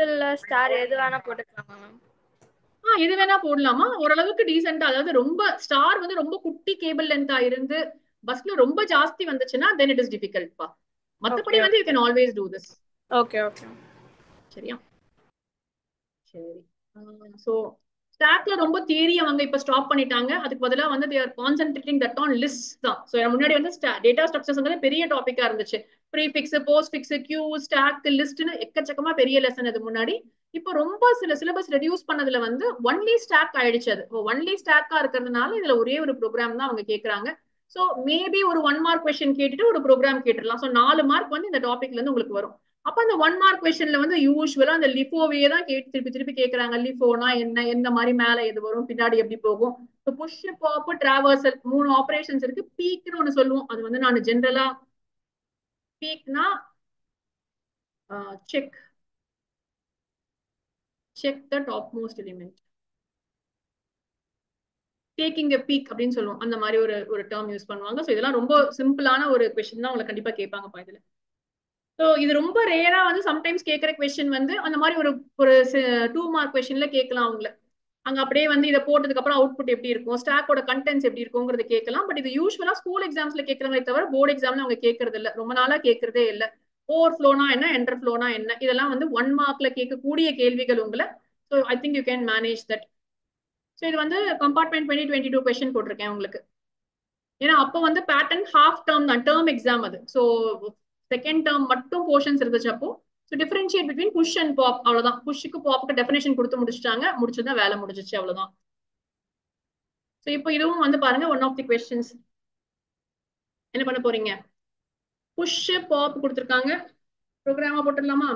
இல்ல ஸ்டார் எது வேணா போட்டுக்கலாமா மேம்? எது வேணா போடலாமா, ஓரளவுக்கு டீசெண்டா. அதாவது ரொம்ப ஸ்டார் வந்து ரொம்ப குட்டி கேபிள் லென்த்தா இருந்து பஸ்ல ரொம்ப ஜாஸ்தி வந்துச்சுன்னா தென் இட் இஸ் டிஃபிகல்ட் பா. ஓகே மத்தபடி வந்து you okay can always do this. Okay okay. சரியா? சரி. சோ ஸ்டாக்ல ரொம்ப தியரி அவங்க இப்ப ஸ்டாப் பண்ணிட்டாங்க. அதுக்கு பதிலா வந்து they are concentrating that on lists தான். சோ முன்னாடி வந்து டேட்டா ஸ்ட்ரக்சர்ஸ் பெரிய டாபிக்கா இருந்துச்சு. ப்ரீஃபிக்ஸ், போஸ்ட்ஃபிக்ஸ், கியூ, ஸ்டாக், லிஸ்ட்னு எக்கச்சக்கமா பெரிய லெசன் அது முன்னாடி. இப்போ ரொம்ப சில சிலபஸ் ரெடியூஸ் பண்ணதுல வந்து ஒன்லி ஸ்டாக் ஆயிடுச்சு. அது ஒன்லி ஸ்டாக்கா இருக்கிறதுனால இதுல ஒரே ஒரு ப்ரோக்ராம் தான் அவங்க கேக்குறாங்க. சோ மேபி ஒரு 1 மார்க் கொஸ்டின் கேட்டுட்டு ஒரு ப்ரோக்ராம் கேட்டுடலாம். சோ 4 மார்க் வந்து இந்த டாபிக்ல இருந்து உங்களுக்கு வரும். அப்ப அந்த 1 மார்க் கொஸ்டின்ல வந்து யூஸ்வலா அந்த லிஃபோவே தான் கேட்டு திருப்பி திருப்பி கேக்குறாங்க. லிஃபோனா என்ன, எந்த மாதிரி மேல எது வரும், பின்னாடி எப்படி போகும். புஷ், பாப், டிராவர்சல் 3 ஆபரேஷன்ஸ் இருக்கு. பீக்னு ஒண்ணு சொல்லுவோம். அது வந்து நான் ஜென்ரலா பீக்னா check check the top most element, taking a peek அப்படின்னு சொல்லுவோம். அந்த மாதிரி ஒரு ஒரு டேர்ம் யூஸ் பண்ணுவாங்க. ஸோ இதெல்லாம் ரொம்ப சிம்பிளான ஒரு கொஸ்டின் தான், உங்களை கண்டிப்பா கேட்பாங்க இதுல. ஸோ இது ரொம்ப ரேரா வந்து சம்டைம்ஸ் கேட்கிற கொஸ்டின் வந்து அந்த மாதிரி ஒரு ஒரு 2 மார்க் கொஸ்டின்ல கேட்கலாம் அவங்கள. அங்க அப்படியே வந்து இதை போட்டதுக்கு அப்புறம் அவுட்புட் எப்படி இருக்கும், ஸ்டாக்கோட கண்டென்ட்ஸ் எப்படி இருக்குங்கிறத கேட்கலாம். பட் இது யூஸ்வலா ஸ்கூல் எக்ஸாம்ஸ்ல கேட்கறவங்களே தவிர போர்டு எக்ஸாம்ல அவங்க கேட்கறது இல்ல, ரொம்ப நாளா கேட்கறதே இல்ல. ஓவர் ஃப்ளோனா என்ன, என்டர் ஃப்ளோனா என்ன, இதெல்லாம் வந்து 1 மார்க்ல கேட்கக்கூடிய கேள்விகள் உங்களை. So I think you can manage that. So இது வந்து கம்பார்ட்மெண்ட் 2022 கொஸ்டின் போட்டிருக்கேன் உங்களுக்கு. ஏன்னா அப்போ வந்து பேட்டர்ன் ஹாஃப் டேர்ம் தான், டேர்ம் எக்ஸாம் அது. ஸோ செகண்ட் டேர்ம் மட்டும் போர்ஷன்ஸ் இருந்துச்சு அப்போ. So differentiate between push and pop, அவ்வளவுதான். புஷ்க்கு பாப்புக்கு டெஃபினேஷன் கொடுத்து முடிச்சிட்டாங்க, முடிச்சதான் வேலை முடிஞ்சிச்சு, அவ்வளவுதான். ஸோ இப்போ இதுவும் வந்து பாருங்க ஒன் ஆஃப் தி கொஸ்டின்ஸ். என்ன பண்ண போறீங்க? புஷ் பாப் கொடுத்துருக்காங்க, ப்ரோக்ராமா போட்டுடலாமா?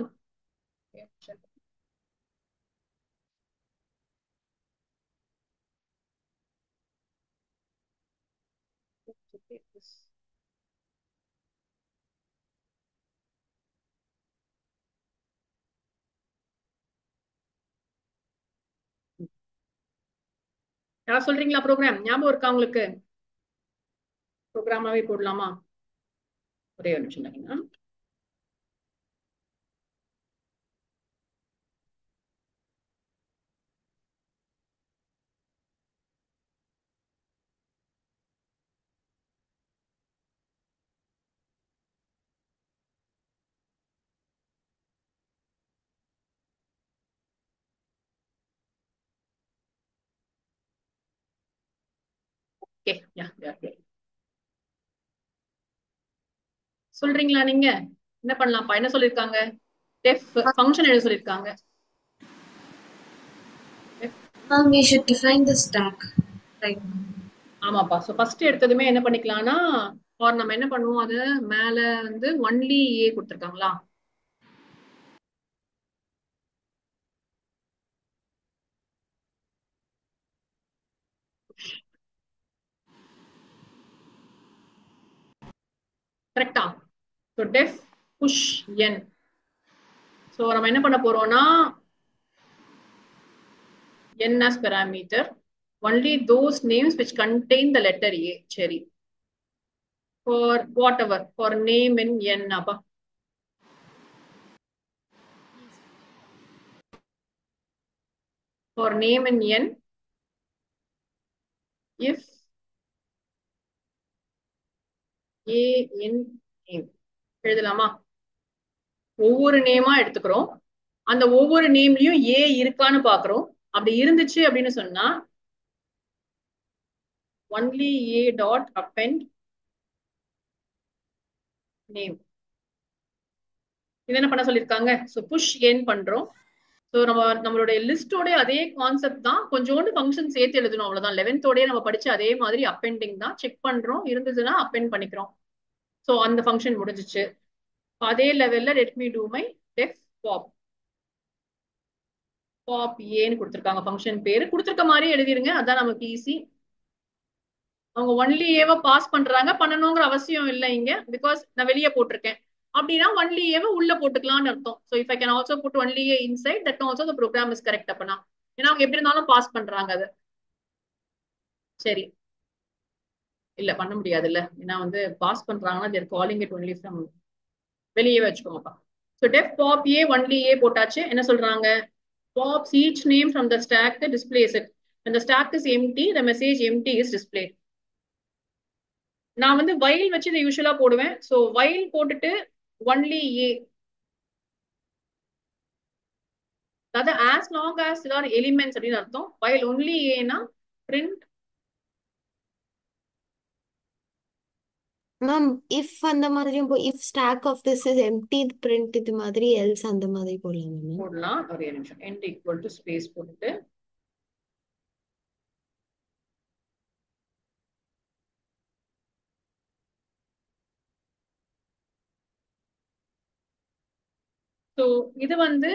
யாராவது சொல்றீங்களா ப்ரோக்ராம்? ஞாபகம் இருக்கா உங்களுக்கு? ப்ரோக்ராமாவே போடலாமா? ஒரே ஒரு நிமிஷம் தாங்க. ஓகே, யா யா. சொல்றீங்களா நீங்க? என்ன பண்ணலாம்ப்பா? என்ன சொல்லிருக்காங்க? டெஃப் ஃபங்க்ஷன் எழுத சொல்லிருக்காங்க. We should define the stack, right? ஆமாப்பா. சோ ஃபர்ஸ்ட் எடுத்ததுமே என்ன பண்ணிக்கலாம்னா, ஆர் நம்ம என்ன பண்ணுவோம், அது மேல வந்து ஒன்லி ஏ கொடுத்துருக்காங்களா? கரெக்டா? ஸோ டெஃப் புஷ் என். ஸோ நம்ம என்ன பண்ண போறோம்னா n as parameter only those names which contain the letter A. சரி, for whatever, for name in n அப்பா. For name in n if A in name எழுதலாமா? ஒவ்வொரு நேமா எடுத்துக்கிறோம். அந்த ஒவ்வொரு நேம்லயும் ஏ இருக்கான்னு பாக்குறோம். அப்படி இருந்துச்சு அப்படின்னு சொன்னா only A dot append name. இது என்ன பண்ண சொல்லியிருக்காங்க? ஸோ புஷ் ஏன் பண்றோம். ஸோ நம்மளுடைய லிஸ்டோட அதே கான்செப்ட் தான், கொஞ்சோண்டு ஃபங்க்ஷன் சேர்த்து எழுதணும், அவ்வளவுதான். 11th நம்ம படிச்சு அதே மாதிரி அப்பெண்டிங் தான். செக் பண்றோம், இருந்ததுன்னா அப்பெண்ட் பண்ணிக்கிறோம். ஸோ அந்த ஃபங்க்ஷன் முடிஞ்சிச்சு. அதே லெவல்ல let me do my def pop. Pop ஏன்னு கொடுத்துருக்காங்க, ஃபங்க்ஷன் பேரு கொடுத்துருக்க மாதிரி எழுதிருங்க, அதான் நமக்கு ஈஸி. அவங்க ஒன்லி ஏவ பாஸ் பண்றாங்க, பண்ணணுங்கிற அவசியம் இல்லை இங்க, பிகாஸ் நான் வெளியே போட்டிருக்கேன். அப்படின்னா ஒன்லி ஏவ உள்ள போட்டுக்கலாம்னு அர்த்தம். So if I can also put only a inside that also the program is correct அப்பனா. ஏன்னா அவங்க எப்படி இருந்தாலும் பாஸ் பண்றாங்க அது. சரி, இல்ல பண்ண முடியாது இல்ல, ஏன்னா வந்து பாஸ் பண்றாங்கன்னா they're calling it only from வெளியே வச்சுக்கோங்கப்பா. So def pop a only a போட்டாச்சு. என்ன சொல்றாங்க? Pops each name from the stack displays it. When the stack is empty, the message empty is displayed. நான் வந்து while வச்சு இதை யூஸ்வலா போடுவேன். ஸோ while போட்டுட்டு only a, அதாவது as long as there are elements அப்படின்னு அர்த்தம். while only a னா print. மேம் இஃப் அந்த மாதிரியும் if stack of this is empty print இது மாதிரி எல்ஸ் அந்த மாதிரி போடலாம் மேம். போடலாம். ஒரே நிமிஷம். end equal to space போட்டுட்டு ஸோ இது வந்து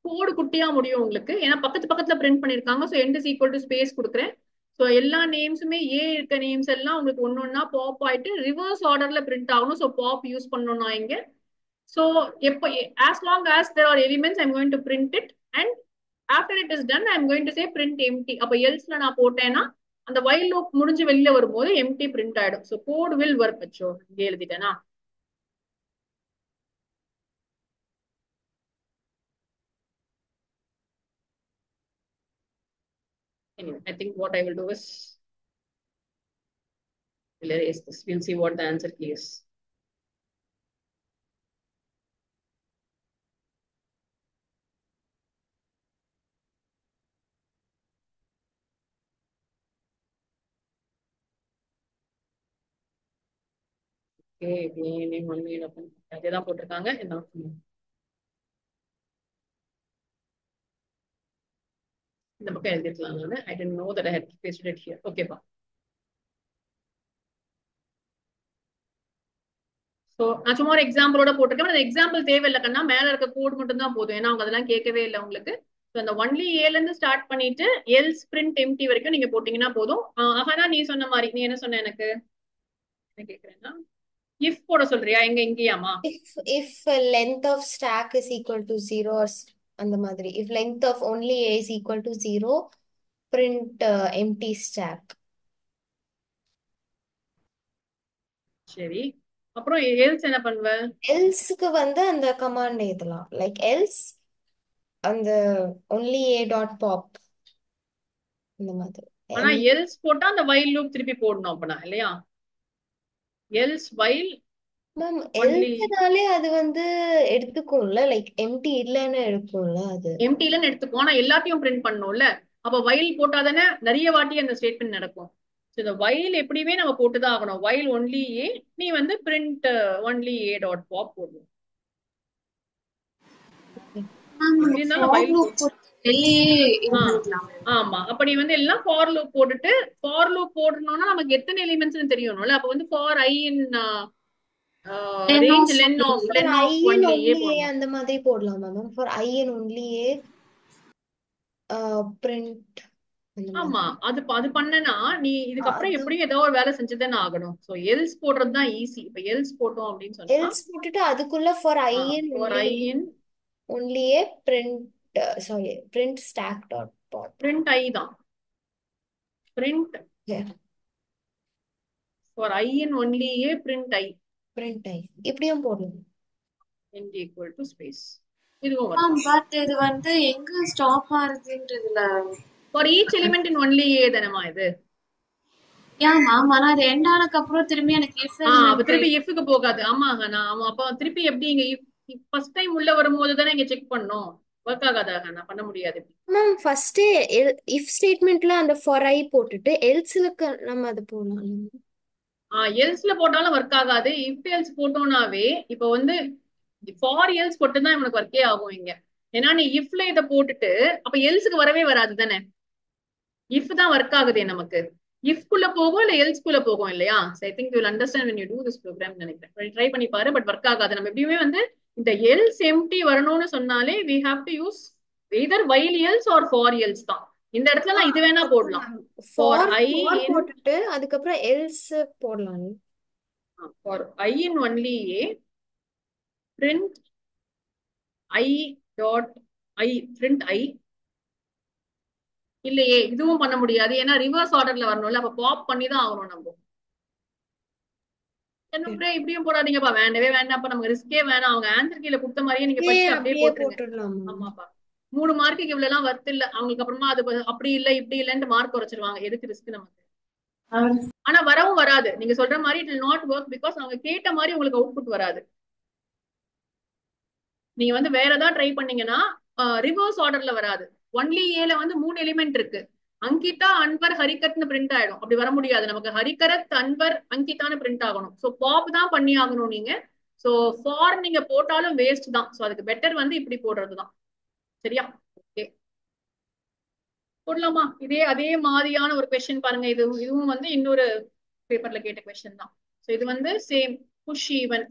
கோடு குட்டியா முடியும் உங்களுக்கு. ஏன்னா பக்கத்து பக்கத்துல பிரிண்ட் பண்ணிருக்காங்க. So end is equal to space கொடுக்குறேன். ஸோ எல்லா நேம்ஸுமே ஏ இருக்க நேம்ஸ் எல்லாம் உங்களுக்கு ஒன்னொன்னா பாப் ஆயிட்டு ரிவர்ஸ் ஆர்டர்ல பிரிண்ட் ஆகணும். ஸோ பாப் யூஸ் பண்ணணும்னா இங்க. ஸோ எப்போ as long as there are elements I'm going to print it and after it is done I'm going to say print empty. அப்போ எல்ஸ்ல நான் போட்டேன்னா அந்த while loop முடிஞ்சு வெளியில வரும்போது empty print ஆயிடும். ஸோ கோட் will work வச்சோ இங்க எழுதிட்டேனா. Anyway, I think what I will do is we'll erase this. We'll see what the answer key is. Okay, name one made up. அதேதான் போட்டிருக்காங்க. என்ன இந்த பக்கம் எழுதிக்கலாம் நானு. I didn't know that I had pasted it here. Okay பா. So நான் சும்மா ஒரு எக்ஸாம்பிளோட போட்டிருக்கேன். அந்த எக்ஸாம்பிள் தேவையில்லை கண்ணா, மேல இருக்க கோட் மட்டும் தான் போதும். ஏன்னா அவங்க அதெல்லாம் கேட்கவே இல்லை உங்களுக்கு. ஸோ அந்த ஒன்லி ஏல இருந்து ஸ்டார்ட் பண்ணிட்டு எல்ஸ் பிரிண்ட் எம்டி வரைக்கும் நீங்க போட்டீங்கன்னா போதும். ஆனா நீ சொன்ன மாதிரி நீ என்ன சொன்ன எனக்கு என்ன கேக்குறேன்னா இஃப் போட சொல்றியா? எங்க இங்கேயாமா? If length of stack is equal to 0 அந்த மாதிரி. If length of only a is equal to 0 print empty stack. சரி, அப்புறம் எல்ஸ் என்ன பண்ணுவ? எல்ஸ்க்கு வந்து அந்த கமாண்ட் எழுதலாம். லைக் எல்ஸ் அந்த ஒன்லி ஏ டாட் பாப் இந்த மாதிரி. ஆனா எல்ஸ் போட்டா அந்த while loop திருப்பி போடணும் அப்பனா இல்லையா? எல்ஸ் while மேம் only எல்ஸ்னாலே அது வந்து எடுத்துக்கும்ல, லைக் எம்டி இல்லைன்னு எடுக்கும்ல. அது எம்டி இல்லைன்னு எடுத்துக்கோ. ஆனா எல்லாத்தையும் பிரிண்ட் பண்ணணும்ல. அப்ப while போட்டாதானே நிறைய வாட்டி அந்த ஸ்டேட்மெண்ட் நடக்கும். ஸோ இந்த while எப்படியுமே நம்ம போட்டுதான் ஆகணும். while only a, நீ வந்து print only a dot pop போடணும். எப்படி இருந்தாலும் while ஆமா. அப்ப நீ வந்து எல்லாம் ஃபார் லூப் போட்டுட்டு ஃபார் லூப் போடணும்னா நமக்கு எத்தனை எலிமெண்ட்ஸ் தெரியணும்ல. அப்ப வந்து for i in range len of only a போடணும். அந்த மாதிரி போடலாமா ma'am? For i and only a print. ஆமா, அது பண்ணனா நீ இதுக்கப்புறம் எப்படியும் ஏதோ ஒரு வேலை செஞ்சுதானே ஆகணும். சோ எல்ஸ் போடுறது தான் ஈஸி. இப்ப எல்ஸ் போட்டோம் அப்படின்னு சொன்னா எல்ஸ் போட்டுட்டு அதுக்குள்ள for i and only a print sorry print stack dot pop. Print i தான். Print for i in only a print i. Print i இப்படியும் போடலாம். end equal to space. இதுவும் வரும். பட் இது வந்து எங்க stop ஆகுதுன்றதுல for each element in only a தானமா இது? மேம் ஆனா அது எண்ட் ஆனதுக்கு அப்புறம் திரும்பி எனக்கு if அப்ப திருப்பி if க்கு போகாது. ஆமாங்க நான் அப்ப திருப்பி எப்படி இங்க ஃபர்ஸ்ட் டைம் உள்ள வரும்போது தானே இங்க செக் பண்ணோம். வர்க் ஆகாதாக நான் பண்ண முடியாது. மேம் ஃபர்ஸ்ட் if ஸ்டேட்மென்ட்ல அந்த for i போட்டுட்டு எல்ஸ்ல நம்ம அது போடலாம். எல்ஸ்ல போட்டாலும் ஒர்க் ஆகாது. இஃப் எல்ஸ் போட்டோம்னாவே இப்ப வந்து ஃபார் எல்ஸ் போட்டு தான் உனக்கு ஒர்க்கே ஆகும் இங்க. ஏன்னா நீ இஃப்ல இதை போட்டுட்டு அப்ப எல்ஸுக்கு வரவே வராது தானே. இஃப் தான் ஒர்க் ஆகுதே நமக்கு. இஃப் குள்ள போகும் இல்ல எல்ஸ் குள்ள போகும் இல்லையா? I think you will understand when you do this program நினைக்கிறேன். ட்ரை பண்ணி பாரு. பட் ஒர்க் ஆகாது. நம்ம எப்படியுமே வந்து இந்த எல்ஸ் எம்டி வரணும்னு சொன்னாலே we have to use either while else or for else தான். இந்த இடத்துல நான் இது வேணா போடலாம். for i in போட்டுட்டு அதுக்கப்புறம் எல்ஸ் போடலாம். for i in only a print i dot i print i. இல்லையே இதுவும் பண்ண முடியாது. ஏன்னா ரிவர்ஸ் ஆர்டர்ல வரணும்ல. அப்ப பாப் பண்ணி தான் ஆகணும் நம்ம. அப்படியே இப்படியும் போடாதீங்கப்பா, வேண்டவே வேண்டாம்ப்பா, நமக்கு ரிஸ்கே வேணாம். அவங்க ஆன்சர் கீழ கொடுத்த மாதிரியே நீங்க படிச்சு அப்படியே அப்படியே போட்டுருங்க. போட்டுடலாம் மேம். ஆமாப்பா, 3 மார்க்குக்கு இவ்வளவு எல்லாம் வர்த் இல்ல. அவங்களுக்கு அப்புறமா அது அப்படி இல்ல இப்படி இல்லன்னு மார்க் குறைச்சிருவாங்க. எதுக்கு ரிஸ்க் நமக்கு? ஆனா வரவும் வராது. நீங்க சொல்ற மாதிரி it will not work because அவங்க கேட்ட மாதிரி உங்களுக்கு அவுட்புட் வராது. நீங்க வந்து வேற ஏதாவது ட்ரை பண்ணீங்கன்னா ரிவர்ஸ் ஆர்டர்ல வராது. ஒன்லி ஏல வந்து 3 எலிமெண்ட் இருக்கு. அங்கிதா, அன்வர், ஹரிகத்னு பிரிண்ட் ஆயிடும். அப்படி வர முடியாது. நமக்கு ஹரிகரத், அன்வர், அங்கிதான்னு பிரிண்ட் ஆகணும். சோ பாப் தான் பண்ணி ஆகணும் நீங்க. சோ ஃபார் நீங்க போட்டாலும் வேஸ்ட் தான். சோ அதுக்கு பெட்டர் வந்து இப்படி போடுறதுதான். சரியா? ஓகே, போடலாமா? அதே மாதிரியான ஒரு கொஸ்டின் பாருங்க. இதுவும் வந்து இன்னொரு பேப்பர்ல கேட்ட கொஸ்டின் தான். சோ இது வந்து சேம் புஷ் ஈவன்.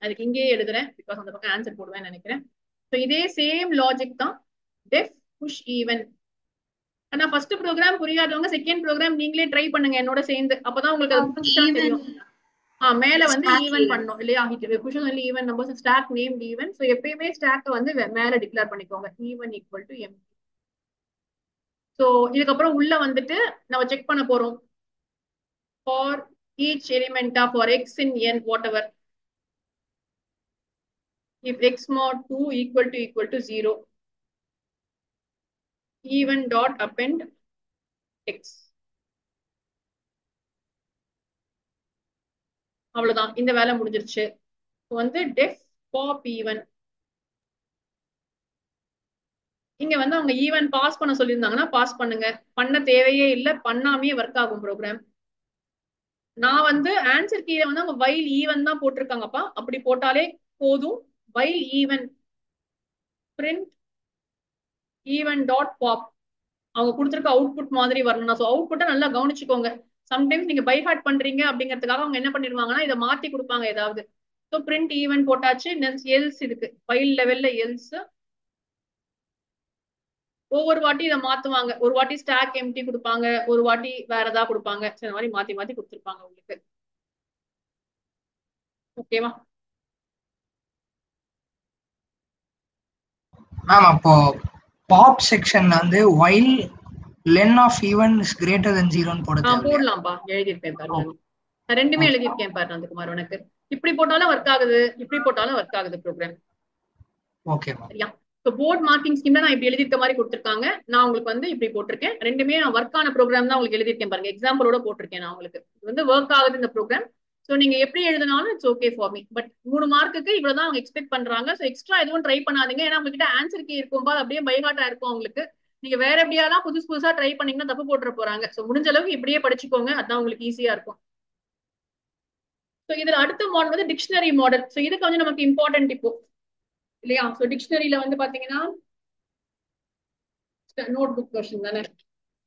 அதுக்கு இங்கேயே எழுதுறேன் பிகாஸ் அந்த பக்கம் ஆன்சர் போடுவேன்னு நினைக்கிறேன். ஸோ இதே சேம் லாஜிக் தான். Def push even. ஆனா ஃபர்ஸ்ட் ப்ரோக்ராம் புரியாதவங்க செகண்ட் ப்ரோக்ராம் நீங்களே ட்ரை பண்ணுங்க என்னோட சேர்ந்து. அப்பதான் உங்களுக்கு அது புரிஞ்சா தெரியும். மேல வந்து ஈவன் பண்ணணும் இல்லையா? Push only even numbers stack name even. So எப்பயுமே ஸ்டாக் வந்து மேல டிக்ளேர் பண்ணிக்கோங்க. Even equal to m. So இதுக்கப்புறம் உள்ள வந்துட்டு நம்ம செக் பண்ண போறோம். For each element of for x in n whatever. If x mod 2 equal to 0, even dot append x. அவ்வளவுதான், இந்த வேலை முடிஞ்சிருச்சு. வந்து டெஃப் பாப் ஈவன். இங்க வந்து அவங்க ஈவன் பாஸ் பண்ண சொல்லியிருந்தாங்கன்னா பாஸ் பண்ணுங்க. பண்ண தேவையே இல்லை, பண்ணாமே ஒர்க் ஆகும் ப்ரோக்ராம். நான் வந்து ஆன்சர் கீழே வந்து அவங்க வைல் ஈவன் தான் போட்டிருக்காங்கப்பா. அப்படி போட்டாலே போதும். While even print even dot pop. அவங்க கொடுத்துருக்க அவுட்புட் மாதிரி வரணும். ஸோ அவுட்புட்டை நல்லா கவனிச்சுக்கோங்க. சம்டைம்ஸ் நீங்க பை ஹார்ட் பண்றீங்க அப்படிங்கிறதுக்காக அவங்க என்ன பண்ணிருவாங்கன்னா இதை மாத்தி கொடுப்பாங்க ஏதாவது. ஸோ பிரிண்ட் ஈவன் போட்டாச்சு. எல்ஸ் இருக்கு ஃபைல் லெவல்ல எல்ஸ். ஒவ்வொரு வாட்டி இதை மாத்துவாங்க. ஒரு வாட்டி ஸ்டாக் எம்டி கொடுப்பாங்க, ஒரு வாட்டி வேற ஏதாவது கொடுப்பாங்க. இந்த மாதிரி மாத்தி மாத்தி கொடுத்துருப்பாங்க உங்களுக்கு. ஓகேவா மேம்? அப்போ பாப் செக்ஷன்ல வந்து while len of even is greater than 0 ன்னு போடலாம்பா. எழுதியிருப்பேன் பாரு, நான் ரெண்டுமே எழுதியிருக்கேன் பாரு நந்தகுமார். உனக்கு இப்படி போட்டாலும் ஒர்க் ஆகுது, இப்படி போட்டாலும் ஒர்க் ஆகுது ப்ரோக்ராம். ஓகே சரியா? ஸோ போர்ட் மார்க்கிங் ஸ்கீம்ல நான் இப்படி எழுதிருக்க மாதிரி கொடுத்துருக்காங்க. நான் உங்களுக்கு வந்து இப்படி போட்டிருக்கேன். ரெண்டுமே நான் ஒர்க் ஆன ப்ரோக்ராம் தான் உங்களுக்கு எழுதிருக்கேன் பாருங்க. எக்ஸாம்பிளோட போட்டிருக்கேன் நான் உங்களுக்கு. இது வந்து ஒர்க் ஆகுது இந்த ப்ரோக்ராம். ஸோ நீங்க எப்படி எழுதினாலும் it's okay for me. But 3 மார்க்குக்கு இவ்வளவுதான் அவங்க எக்ஸ்பெக்ட் பண்றாங்க. ஸோ எக்ஸ்ட்ரா எதுவும் ட்ரை பண்ணாதீங்க. ஏன்னா உங்ககிட்ட ஆன்சர் கீ இருக்கும்போது அப்படியே பைஹார்ட்டா இருக்கும் உங்களுக்கு. நீங்க வேற எப்படியாலாம் புதுசா ட்ரை பண்ணீங்கன்னா தப்பு போட்டுற போறாங்க. ஸோ முடிஞ்ச அளவுக்கு இப்படியே படிச்சுக்கோங்க, அதான் உங்களுக்கு ஈஸியா இருக்கும். ஸோ இதுல அடுத்த மாடல் வந்து டிக்ஷனரி மாடல். ஸோ இது கொஞ்சம் நமக்கு இம்பார்ட்டன்ட் இப்போ இல்லையா? ஸோ டிக்ஷனரியில வந்து பாத்தீங்கன்னா நோட் புக் கொஸ்டின் தானே.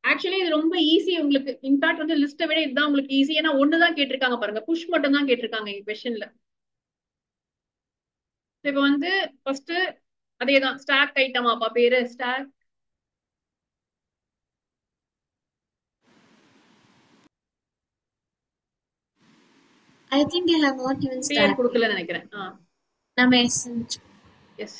ஆக்சுவலி இது ரொம்ப ஈஸி உங்களுக்கு. இன்ஃபேக்ட் வந்து லிஸ்ட்டை விட இதுதான் உங்களுக்கு ஈஸி. ஏன்னா ஒண்ணுதான் கேட்டிருக்காங்க பாருங்க, புஷ் மட்டும் தான் கேட்டிருக்காங்க இந்த கொஸ்டின்ல. இப்போ வந்து ஃபர்ஸ்ட் அதேதான் ஸ்டாக் ஐட்டமாப்பா பேரு. Stack I think I have not even பேர் started. கொடுக்கல நினைக்கிறேன். நம்ம essence. எஸ்,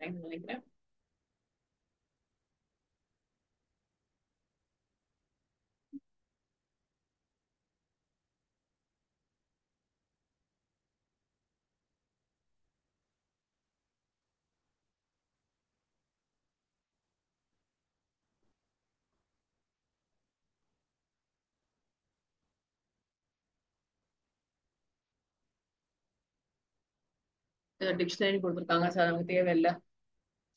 நினைக்கிறேன். டிக்ஷனரி கொடுத்துருக்காங்க சார், நமக்கு தேவையில்லை.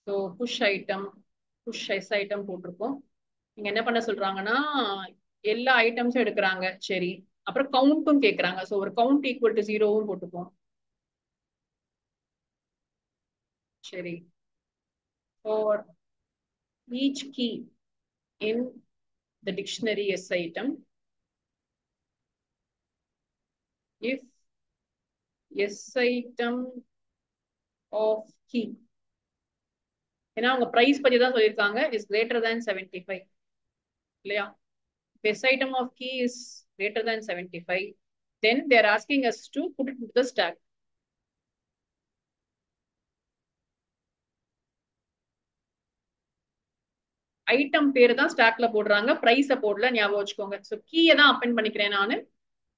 So push item, push s item போட்டிருக்கோம். நீங்க என்ன பண்ண சொல்றாங்கன்னா எல்லா ஐட்டம்ஸும் எடுக்கிறாங்க. சரி, அப்புறம் கவுண்ட்டும் கேட்கறாங்க. ஸோ ஒரு கவுண்ட் ஈக்குவல் டு 0வும் போட்டுப்போம். சரி, for each key in the dictionary S item, if S item of key, ஏன்னா அவங்க பிரைஸ் பத்தி தான் சொல்லியிருக்காங்க, is greater than 75 இல்லையா? S item of key is greater than 75, then they are asking us to put it into the stack. Item பேரு தான் ஸ்டாக்ல போடுறாங்க, பிரைஸ போடல, ஞாபகம் வச்சுக்கோங்க. ஸோ கீயை தான் அப்பெண்ட் பண்ணிக்கிறேன் நான்.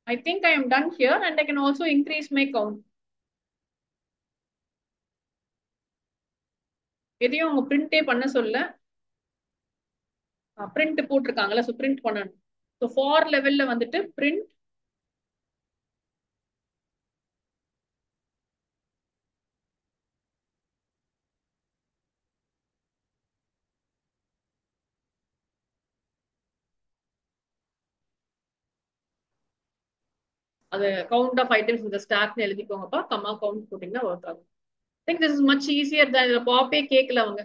I think I am done here and I can also increase my count. எதையும் அவங்க பிரிண்டே பண்ண சொல்ல, பிரிண்ட் போட்டிருக்காங்கல்ல, ஸோ பிரிண்ட் பண்ணணும். ஸோ ஃபார் லெவல்ல வந்துட்டு பிரிண்ட் அது கவுண்ட் ஆஃப் ஐட்டம்ஸ் இந்த ஸ்டாக்னு எழுதிக்கோங்கப்பா, கம்மா கவுண்ட் போட்டீங்கன்னா ஒர்க் ஆகும். I think this is much easier than the பாப்பே கேட்கல அவங்க.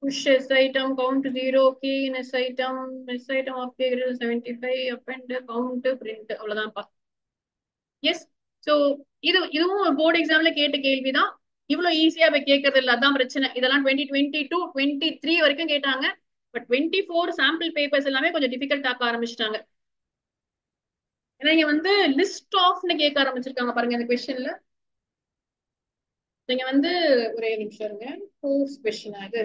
Push S item, count 0, key in S item of K greater than 75, append, count, print. அவ்வளவுதான்ப்பா. எஸ். ஸோ இதுவும் board எக்ஸாம்ல கேட்ட கேள்விதான். இவ்வளவு ஈஸியா போய் கேட்கறது இல்லை, அதான் பிரச்சனை. இதெல்லாம் 2022, 23 வரைக்கும் கேட்டாங்க. பட் 24 சாம்பிள் பேப்பர்ஸ் எல்லாமே கொஞ்சம் டிஃபிகல்ட் ஆக்க ஆரம்பிச்சிட்டாங்க. ஏன்னா இங்க வந்து லிஸ்ட் ஆஃப்னு கேட்க ஆரம்பிச்சிருக்காங்க பாருங்க இந்த கொஸ்டின்ல. நீங்க வந்து ஒரே நிமிஷம் இருங்க, கோர்ஸ் கொஸ்டின் அது.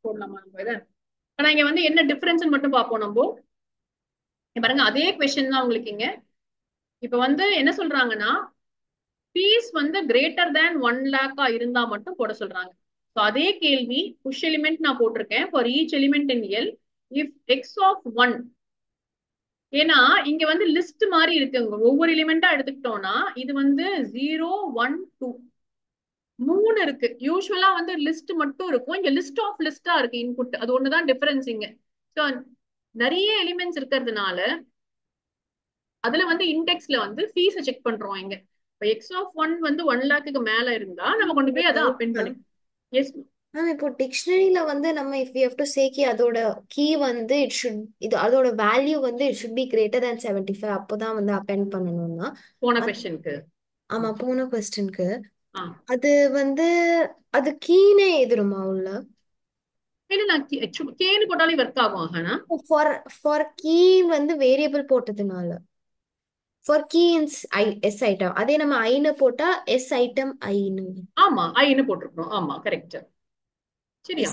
போடலாமா நம்ம இதை? ஆனா இங்க வந்து என்ன டிஃபரன்ஸ் மட்டும் பார்ப்போம் நம்ம. பாருங்க அதே கொஸ்டின் தான் உங்களுக்கு இங்க. இப்ப வந்து என்ன சொல்றாங்கன்னா, ஃபீஸ் வந்து கிரேட்டர் தேன் 1 lakh இருந்தா மட்டும் போட சொல்றாங்க. ஸோ அதே கேள்வி புஷ் எலிமெண்ட் நான் போட்டிருக்கேன் for each element in l if x of 1. ஏன்னா இங்க வந்து லிஸ்ட் மாதிரி இருக்குங்க, ஒவ்வொரு எலிமெண்டா எடுத்துக்கிட்டோம்னா இது வந்து 0, 1, 2 3 இருக்கு. யூஸ்வலா வந்து லிஸ்ட் மட்டும் இருக்கும், இங்க லிஸ்ட் ஆஃப் லிஸ்டா இருக்கு இன்புட். அது ஒண்ணுதான் டிஃபரன்ஸ் இங்க. ஸோ நிறைய எலிமெண்ட்ஸ் இருக்கிறதுனால அதுல வந்து இண்டெக்ஸ்ல வந்து ஃபீஸை செக் பண்றோம் இங்க. இப்போ எக்ஸ் ஆஃப் 1 வந்து 1 lakhக்கு மேல இருந்தா நம்ம கொண்டு போய் அதை அப்பெண்ட் பண்ணி. எஸ் மேம், இப்போ டிக்ஷனரியில வந்து நம்ம if you have to say கி அதோட கீ வந்து அதோட வேல்யூ வந்து it should be greater than 75, அப்போதான் வந்து அப்பெண்ட் பண்ணணும்னா. போன கொஸ்டினுக்கு. ஆமா, போன கொஸ்டினுக்கு ஆ அது வந்து அது கீனே எதிருமா உள்ள? இல்ல நான் கேன்னு போட்டாலே ஒர்க் ஆகும். ஆனா ஃபார் கீ வந்து வேரியபிள் போட்டதுனால ஃபார் கீ இன்ஸ் எஸ் ஐட்டம், அதே நம்ம ஐன்னு போட்டா எஸ் ஐட்டம் ஐன்னு. ஆமா ஐன்னு போட்டிருக்கோம். ஆமா கரெக்ட். சரியா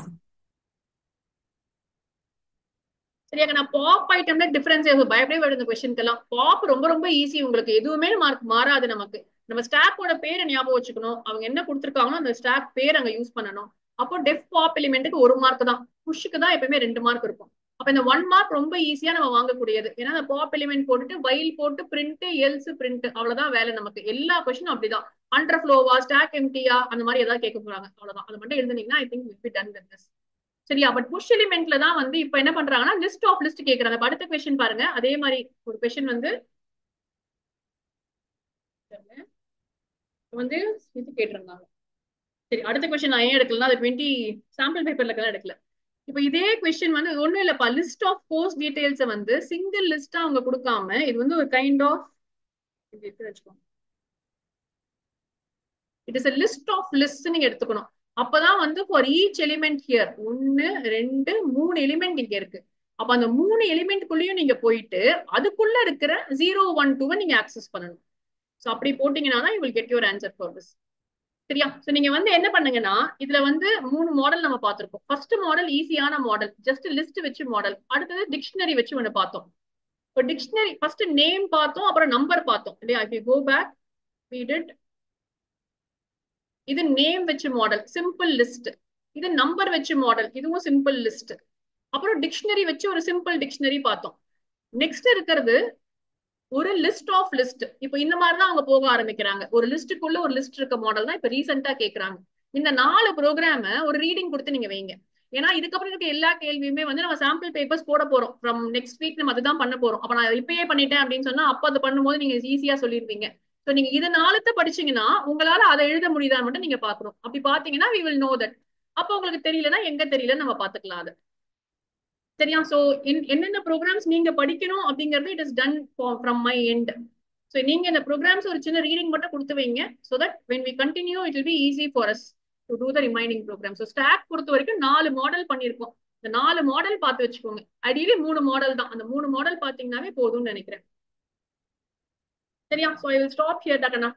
சரியாங்க. நான் பாப் ஐட்டம்ல டிஃபரன்ஸ் பயப்படவே வேணும் இந்த கொஸ்டினுக்கெல்லாம். பாப் ரொம்ப ரொம்ப ஈஸி, உங்களுக்கு எதுவுமே மார்க் மாறாது. நமக்கு நம்ம ஸ்டாக்கோட பேரை ஞாபகம் வச்சுக்கணும், அவங்க என்ன கொடுத்துருக்காங்களோ அந்த ஸ்டாக் பேர் அங்க யூஸ் பண்ணணும். அப்போ டெஃப் பாப் எலிமெண்ட்டுக்கு 1 மார்க் தான், புஷ்ஷுக்கு தான் எப்பவுமே 2 மார்க் இருக்கும். அப்ப இந்த 1 மார்க் ரொம்ப ஈஸியா நம்ம வாங்கக்கூடியது. ஏன்னா அந்த பாப் எலிமெண்ட் போட்டுட்டு வைல் போட்டு பிரிண்ட் எல்ஸ் பிரிண்ட், அவ்வளவுதான் வேலை நமக்கு. எல்லா கொஸ்டினும் அப்படிதான். அண்டர் ஃப்ளோவா ஸ்டாக் எம்டியா அந்த மாதிரி ஏதாவது கேட்க போறாங்க, அவ்வளவுதான். அது மட்டும் எழுதுனீங்கன்னா I think will be done with this. சரியா? பட் புஷ் எலிமெண்ட்ல தான் வந்து இப்ப என்ன பண்றாங்கன்னா லிஸ்ட் ஆஃப் லிஸ்ட் கேக்குறாங்க. அடுத்த கொஸ்டின் பாருங்க, அதே மாதிரி ஒரு கொஸ்டின் வந்து இது கேட்டிருந்தாங்க. சரி, அடுத்த கொஸ்டின் நான் ஏன் எடுக்கலன்னா அது 20 சாம்பிள் பேப்பர்ல எடுக்கல. இப்ப இதே கொஸ்டின் வந்து ஒண்ணும் இல்லப்பா, லிஸ்ட் ஆஃப் கோர்ஸ் டீடைல்ஸ் வந்து சிங்கிள் லிஸ்டா அவங்க கொடுக்காம இது வந்து ஒரு கைண்ட் ஆஃப் வச்சுக்கோங்க, it is a list of list நீங்க எடுத்துக்கணும். அப்பதான் வந்து for each element here 1, 2, 3 element இங்க இருக்கு. அப்ப அந்த 3 எலிமெண்ட்குள்ளேயும் நீங்க போயிட்டு அதுக்குள்ள இருக்கிற 0, 1, 2 நீங்க ஆக்சஸ் பண்ணணும். சோ அப்படி போட்டீங்கன்னா தான் you will get your answer for this. சரியா? சோ நீங்க வந்து என்ன பண்ணுங்கன்னா இதுல வந்து 3 மாடல் நம்ம பார்த்திருக்கோம். ஃபர்ஸ்ட் மாடல் ஈஸியான மாடல், ஜஸ்ட் லிஸ்ட் வச்சு மாடல். அடுத்தது டிக்ஷனரி வச்சு ஒண்ணு பார்த்தோம். இப்போ டிக்ஷனரி ஃபர்ஸ்ட் நேம் பார்த்தோம், அப்புறம் நம்பர் பார்த்தோம் இல்லையா? if you go back we did இது நேம் வச்சு மாடல், சிம்பிள் லிஸ்ட். இது நம்பர் வச்சு மாடல், இதுவும் சிம்பிள் லிஸ்ட். அப்புறம் டிக்ஷனரி வச்சு ஒரு சிம்பிள் டிக்ஷனரி பார்த்தோம். நெக்ஸ்ட் இருக்கிறது ஒரு லிஸ்ட் ஆஃப் லிஸ்ட். இப்போ இந்த மாதிரி தான் அவங்க போக ஆரம்பிக்கிறாங்க. ஒரு லிஸ்ட்டுக்குள்ள ஒரு லிஸ்ட் இருக்க மாடல் தான் இப்ப ரீசெண்டா கேட்கறாங்க. இந்த 4 ப்ரோக்ராம ஒரு ரீடிங் கொடுத்து நீங்க வைங்க. ஏன்னா இதுக்கப்புறம் இருக்க எல்லா கேள்வியுமே வந்து நம்ம சாம்பிள் பேப்பர்ஸ் போட போறோம். ஃப்ரம் நெக்ஸ்ட் வீக் நம்ம அதுதான் பண்ண போறோம். அப்ப நான் இப்பயே பண்ணிட்டேன் அப்படின்னு சொன்னா அப்ப அது பண்ணும்போது நீங்க ஈஸியா சொல்லிருவீங்க. சோ நீங்க இது 4 படிச்சீங்கன்னா உங்களால அதை எழுத முடியுதான்னு மட்டும் நீங்க பாக்கணும். அப்படி பாத்தீங்கன்னா we will know that. அப்ப உங்களுக்கு தெரியலன்னா எங்க தெரியலன்னு நம்ம பாத்துக்கலாம் அது. சரியா? சோ என்னென்ன ப்ரோக்ராம்ஸ் நீங்க படிக்கணும் அப்படிங்கிறது it is done from my end. So நீங்க இந்த ப்ரோக்ராம்ஸ் ஒரு சின்ன ரீடிங் மட்டும் கொடுத்து வைங்க. so that when we continue it will be easy for us. To do the remaining program. So stack பொறுத்த வரைக்கும் 4 மாடல் பண்ணியிருக்கோம். இந்த 4 மாடல் பார்த்து வச்சுக்கோங்க. ஐடியலி 3 மாடல் தான். அந்த 3 மாடல் பார்த்தீங்கன்னாவே போதும்னு நினைக்கிறேன். சரியா? So I will stop hear that Anna.